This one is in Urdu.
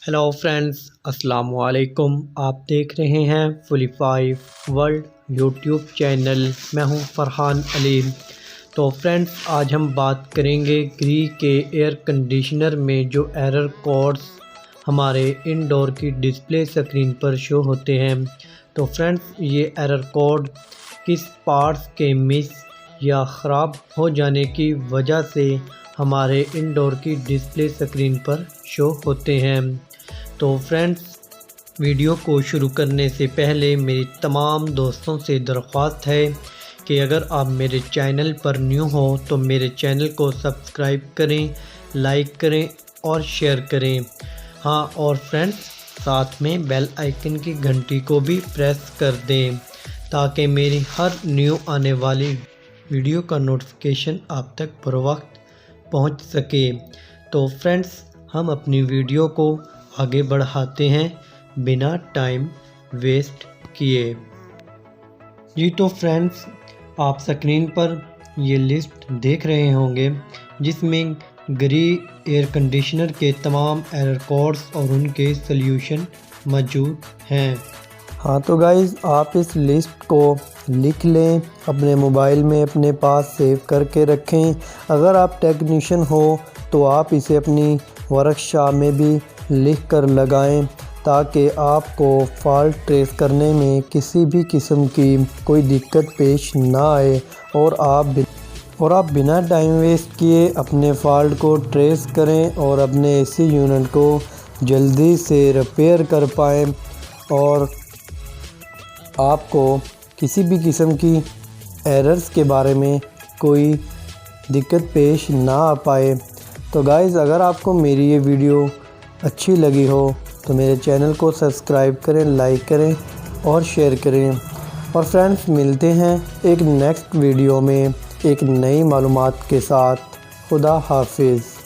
ہیلو فرینڈز، السلام علیکم۔ آپ دیکھ رہے ہیں فلی 5 ورلڈ یوٹیوب چینل۔ میں ہوں فرحان علیم۔ تو فرینڈز، آج ہم بات کریں گے گری کے ایئر کنڈیشنر میں جو ایرر کوڈز ہمارے انڈور کی ڈسپلے سکرین پر شو ہوتے ہیں۔ تو فرینڈز، یہ ایرر کوڈ کس پارٹس کے مس یا خراب ہو جانے کی وجہ سے ہمارے انڈور کی ڈسپلے سکرین پر شو ہوتے ہیں۔ تو فرینڈز، ویڈیو کو شروع کرنے سے پہلے میری تمام دوستوں سے درخواست ہے کہ اگر آپ میرے چینل پر نیو ہو تو میرے چینل کو سبسکرائب کریں، لائک کریں اور شیئر کریں۔ ہاں، اور فرینڈز، ساتھ میں بیل آئیکن کی گھنٹی کو بھی پریس کر دیں تاکہ میری ہر نیو آنے والی ویڈیو کا نوٹیفیکیشن آپ تک بر وقت پہنچ سکے۔ تو فرینڈز، ہم اپنی ویڈیو کو آگے بڑھاتے ہیں بنا ٹائم ویسٹ کیے۔ جی تو فرینڈز، آپ سکرین پر یہ لسٹ دیکھ رہے ہوں گے جس میں گری ایئر کنڈیشنر کے تمام ایرر کوڈز اور ان کے سلیوشن موجود ہیں۔ ہاں تو گائز، آپ اس لسٹ کو لکھ لیں، اپنے موبائل میں اپنے پاس سیو کر کے رکھیں۔ اگر آپ ٹیکنیشین ہو تو آپ اسے اپنی ورک شاپ میں بھی لکھ کر لگائیں تاکہ آپ کو فالٹ ٹریس کرنے میں کسی بھی قسم کی کوئی دقت پیش نہ آئے اور آپ بنا ٹائم ویسٹ کیے اپنے فالٹ کو ٹریس کریں اور اپنے اے سی یونٹ کو جلدی سے ریپیئر کر پائیں اور آپ کو کسی بھی قسم کی ایررز کے بارے میں کوئی دقت پیش نہ آ پائے۔ تو گائز، اگر آپ کو میری یہ ویڈیو اچھی لگی ہو تو میرے چینل کو سبسکرائب کریں، لائک کریں اور شیئر کریں۔ اور فرینڈز، ملتے ہیں ایک نیکسٹ ویڈیو میں ایک نئی معلومات کے ساتھ۔ خدا حافظ۔